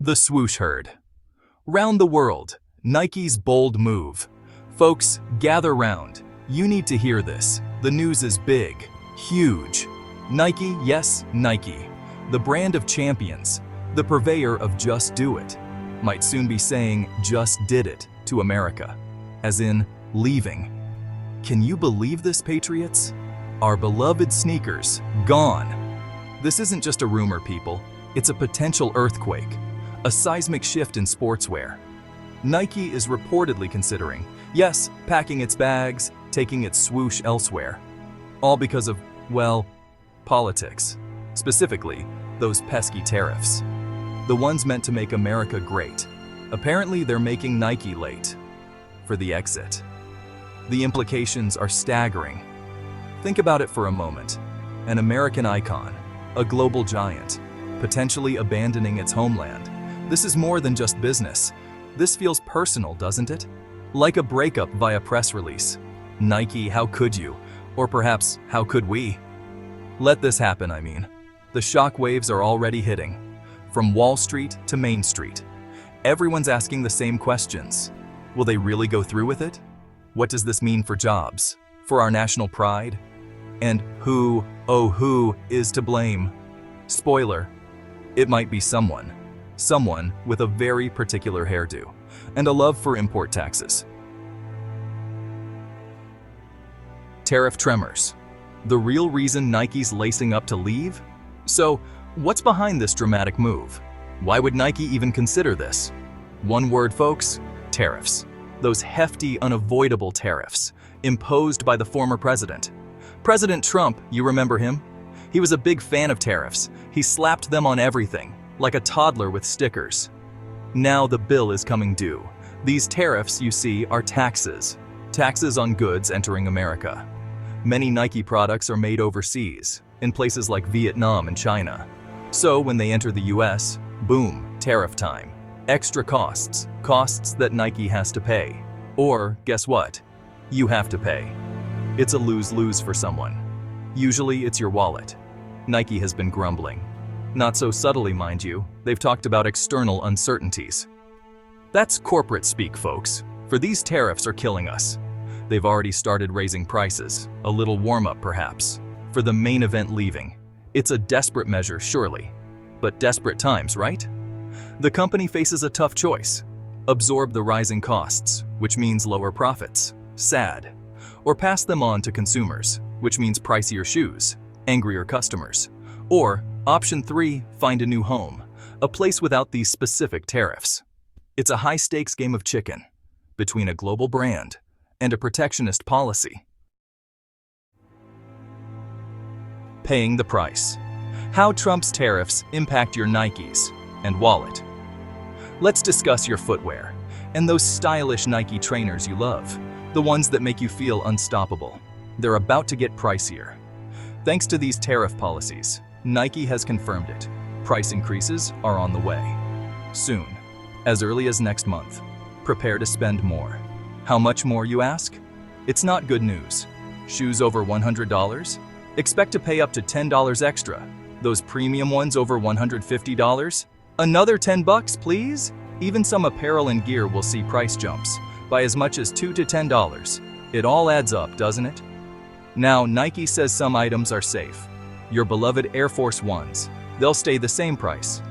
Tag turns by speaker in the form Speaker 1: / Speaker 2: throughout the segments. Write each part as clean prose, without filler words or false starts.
Speaker 1: The swoosh herd. Round the world, Nike's bold move. Folks, gather round. You need to hear this. The news is big, huge. Nike, yes, Nike. The brand of champions, the purveyor of just do it, might soon be saying just did it to America, as in leaving. Can you believe this, patriots? Our beloved sneakers, gone. This isn't just a rumor, people. It's a potential earthquake, a seismic shift in sportswear. Nike is reportedly considering, yes, packing its bags, taking its swoosh elsewhere. All because of, well, politics. Specifically, those pesky tariffs. The ones meant to make America great. Apparently, they're making Nike late for the exit. The implications are staggering. Think about it for a moment. An American icon, a global giant, potentially abandoning its homeland. This is more than just business. This feels personal, doesn't it? Like a breakup via press release. Nike, how could you? Or perhaps, how could we? Let this happen, I mean. The shockwaves are already hitting. From Wall Street to Main Street. Everyone's asking the same questions. Will they really go through with it? What does this mean for jobs? For our national pride? And who, oh who, is to blame? Spoiler, it might be someone. Someone with a very particular hairdo and a love for import taxes. Tariff tremors. The real reason Nike's lacing up to leave? So, what's behind this dramatic move? Why would Nike even consider this? One word, folks, tariffs. Those hefty, unavoidable tariffs imposed by the former president. President Trump, you remember him? He was a big fan of tariffs. He slapped them on everything, like a toddler with stickers. Now the bill is coming due. These tariffs, you see, are taxes. Taxes on goods entering America. Many Nike products are made overseas, in places like Vietnam and China. So when they enter the US, boom, tariff time. Extra costs, costs that Nike has to pay. Or, guess what? You have to pay. It's a lose-lose for someone. Usually it's your wallet. Nike has been grumbling. Not so subtly, mind you, they've talked about external uncertainties. That's corporate speak, folks, for these tariffs are killing us. They've already started raising prices, a little warm-up perhaps, for the main event leaving. It's a desperate measure, surely, but desperate times, right? The company faces a tough choice. Absorb the rising costs, which means lower profits, sad, or pass them on to consumers, which means pricier shoes, angrier customers, or option 3, find a new home, a place without these specific tariffs. It's a high-stakes game of chicken between a global brand and a protectionist policy. Paying the price. How Trump's tariffs impact your Nikes and wallet. Let's discuss your footwear and those stylish Nike trainers you love, the ones that make you feel unstoppable. They're about to get pricier. Thanks to these tariff policies, Nike has confirmed it. Price increases are on the way. Soon, as early as next month. Prepare to spend more. How much more, you ask? It's not good news. Shoes over $100? Expect to pay up to $10 extra. Those premium ones over $150? Another $10, please? Even some apparel and gear will see price jumps by as much as $2 to $10. It all adds up, doesn't it? Now, Nike says some items are safe. Your beloved Air Force Ones. They'll stay the same price.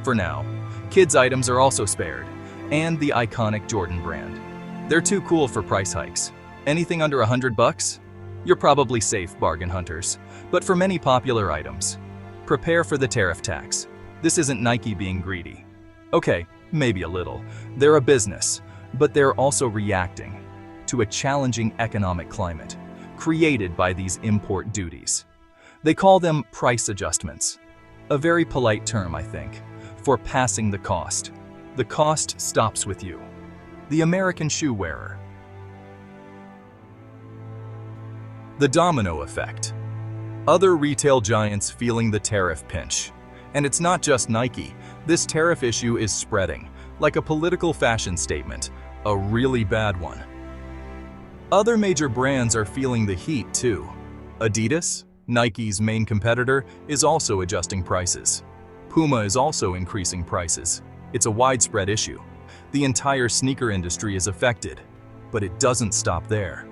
Speaker 1: For now. Kids' items are also spared. And the iconic Jordan brand. They're too cool for price hikes. Anything under $100? You're probably safe, bargain hunters. But for many popular items, prepare for the tariff tax. This isn't Nike being greedy. Okay, maybe a little. They're a business, but they're also reacting to a challenging economic climate created by these import duties. They call them price adjustments. A very polite term, I think, for passing the cost. The cost stops with you, the American shoe wearer. The domino effect. Other retail giants feeling the tariff pinch. And it's not just Nike. This tariff issue is spreading, like a political fashion statement, a really bad one. Other major brands are feeling the heat too. Adidas, Nike's main competitor, is also adjusting prices. Puma is also increasing prices. It's a widespread issue. The entire sneaker industry is affected, but it doesn't stop there.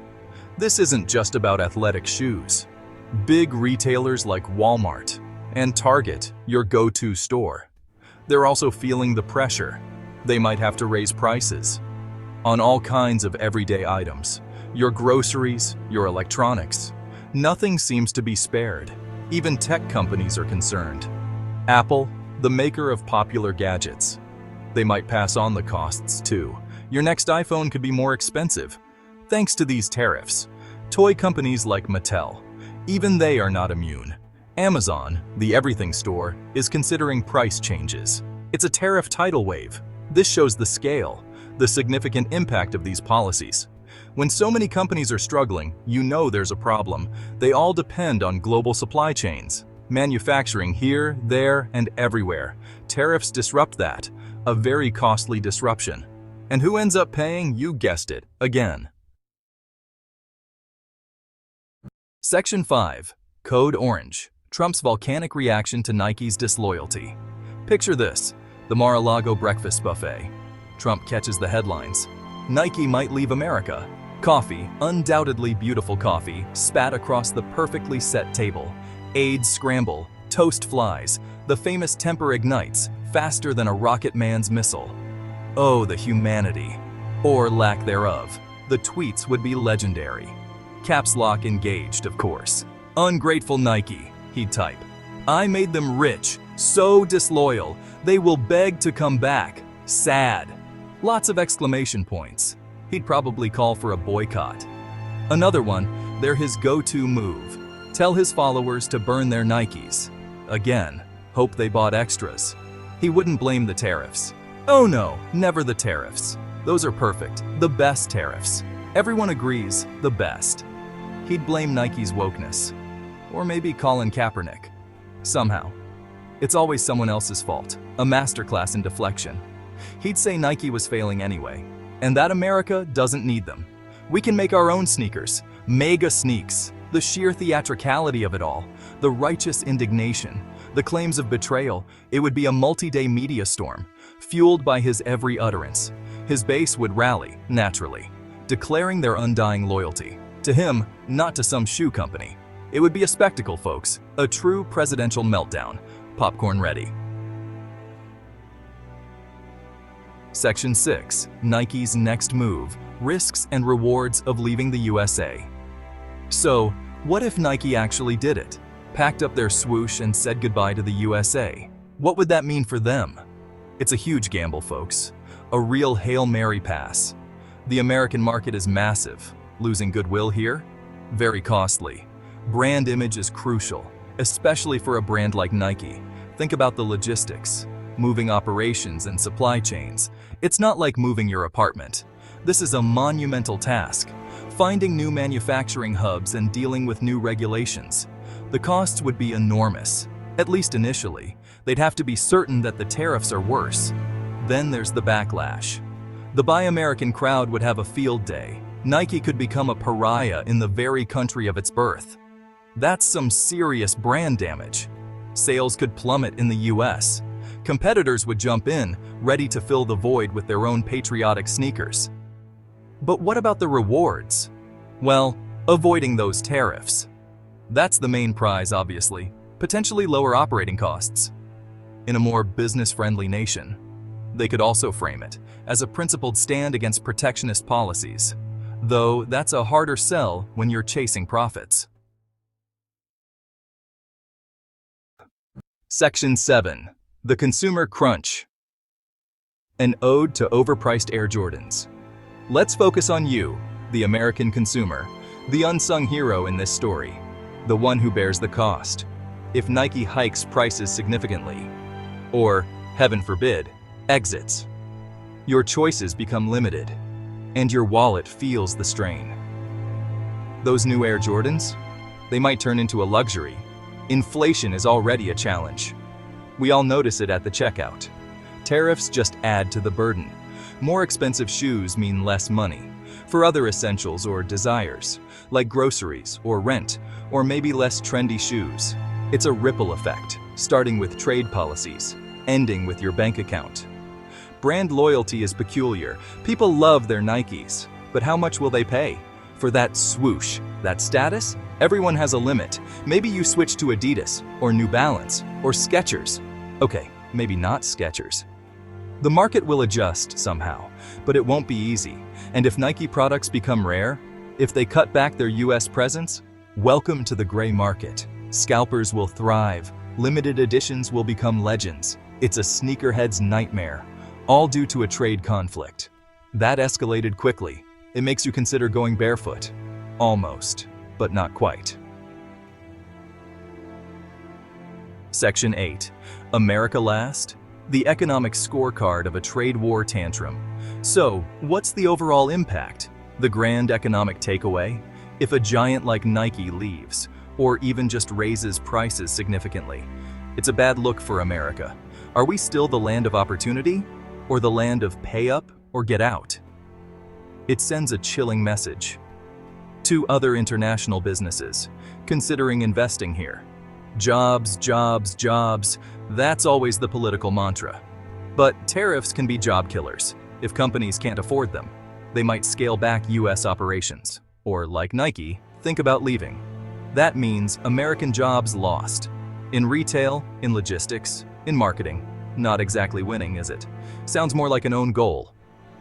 Speaker 1: This isn't just about athletic shoes. Big retailers like Walmart and Target, your go-to store, they're also feeling the pressure. They might have to raise prices on all kinds of everyday items. Your groceries, your electronics. Nothing seems to be spared. Even tech companies are concerned. Apple, the maker of popular gadgets, they might pass on the costs too. Your next iPhone could be more expensive. Thanks to these tariffs, toy companies like Mattel, even they are not immune. Amazon, the everything store, is considering price changes. It's a tariff tidal wave. This shows the scale, the significant impact of these policies. When so many companies are struggling, you know there's a problem. They all depend on global supply chains. Manufacturing here, there, and everywhere. Tariffs disrupt that, a very costly disruption. And who ends up paying? You guessed it, again. Section 5. Code Orange. Trump's volcanic reaction to Nike's disloyalty. Picture this, the Mar-a-Lago breakfast buffet. Trump catches the headlines. Nike might leave America. Coffee, undoubtedly beautiful coffee, spat across the perfectly set table. Aides scramble, toast flies, the famous temper ignites, faster than a rocket man's missile. Oh, the humanity. Or lack thereof. The tweets would be legendary. Caps lock engaged, of course. Ungrateful Nike, he'd type. I made them rich, so disloyal, they will beg to come back. Sad. Lots of exclamation points. He'd probably call for a boycott. Another one, they're his go-to move. Tell his followers to burn their Nikes. Again, hope they bought extras. He wouldn't blame the tariffs. Oh no, never the tariffs. Those are perfect, the best tariffs. Everyone agrees, the best. He'd blame Nike's wokeness. Or maybe Colin Kaepernick. Somehow. It's always someone else's fault, a masterclass in deflection. He'd say Nike was failing anyway, and that America doesn't need them. We can make our own sneakers, mega sneaks, the sheer theatricality of it all, the righteous indignation, the claims of betrayal. It would be a multi-day media storm, fueled by his every utterance. His base would rally, naturally, declaring their undying loyalty. To him, not to some shoe company. It would be a spectacle, folks, a true presidential meltdown. Popcorn ready. Section 6. Nike's next move, risks and rewards of leaving the USA. So, what if Nike actually did it? Packed up their swoosh and said goodbye to the USA? What would that mean for them? It's a huge gamble, folks. A real Hail Mary pass. The American market is massive. Losing goodwill here? Very costly. Brand image is crucial, especially for a brand like Nike. Think about the logistics, moving operations and supply chains. It's not like moving your apartment. This is a monumental task, finding new manufacturing hubs and dealing with new regulations. The costs would be enormous, at least initially. They'd have to be certain that the tariffs are worse. Then there's the backlash. The Buy American crowd would have a field day. Nike could become a pariah in the very country of its birth. That's some serious brand damage. Sales could plummet in the US. Competitors would jump in, ready to fill the void with their own patriotic sneakers. But what about the rewards? Well, avoiding those tariffs. That's the main prize, obviously. Potentially lower operating costs. In a more business-friendly nation. They could also frame it as a principled stand against protectionist policies. Though that's a harder sell when you're chasing profits. Section 7. The Consumer Crunch. An ode to overpriced Air Jordans. Let's focus on you, the American consumer, the unsung hero in this story, the one who bears the cost. If Nike hikes prices significantly, or, heaven forbid, exits, your choices become limited, and your wallet feels the strain. Those new Air Jordans? They might turn into a luxury. Inflation is already a challenge. We all notice it at the checkout. Tariffs just add to the burden. More expensive shoes mean less money for other essentials or desires, like groceries or rent, or maybe less trendy shoes. It's a ripple effect, starting with trade policies, ending with your bank account. Brand loyalty is peculiar. People love their Nikes, but how much will they pay? For that swoosh, that status? Everyone has a limit. Maybe you switch to Adidas, or New Balance, or Skechers. Okay, maybe not Skechers. The market will adjust somehow, but it won't be easy. And if Nike products become rare, if they cut back their US presence, welcome to the gray market. Scalpers will thrive. Limited editions will become legends. It's a sneakerhead's nightmare, all due to a trade conflict. That escalated quickly. It makes you consider going barefoot. Almost, but not quite. Section 8. America Last? The economic scorecard of a trade war tantrum. So, what's the overall impact? The grand economic takeaway? If a giant like Nike leaves, or even just raises prices significantly, it's a bad look for America. Are we still the land of opportunity, or the land of pay up or get out? It sends a chilling message to other international businesses considering investing here. Jobs, jobs, jobs, that's always the political mantra. But tariffs can be job killers. If companies can't afford them, they might scale back US operations, or like Nike, think about leaving. That means American jobs lost. In retail, in logistics, in marketing. Not exactly winning, is it? Sounds more like an own goal.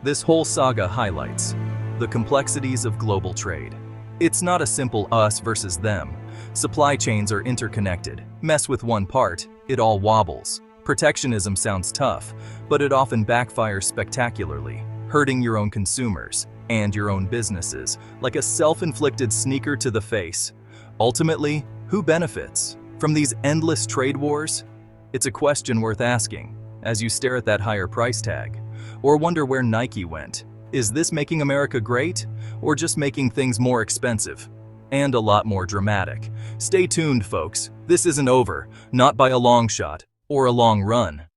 Speaker 1: This whole saga highlights the complexities of global trade. It's not a simple us versus them. Supply chains are interconnected. Mess with one part, it all wobbles. Protectionism sounds tough, but it often backfires spectacularly, hurting your own consumers and your own businesses, like a self-inflicted sneaker to the face. Ultimately, who benefits from these endless trade wars? It's a question worth asking as you stare at that higher price tag, or wonder where Nike went. Is this making America great, or just making things more expensive? And a lot more dramatic. Stay tuned, folks. This isn't over, not by a long shot or a long run.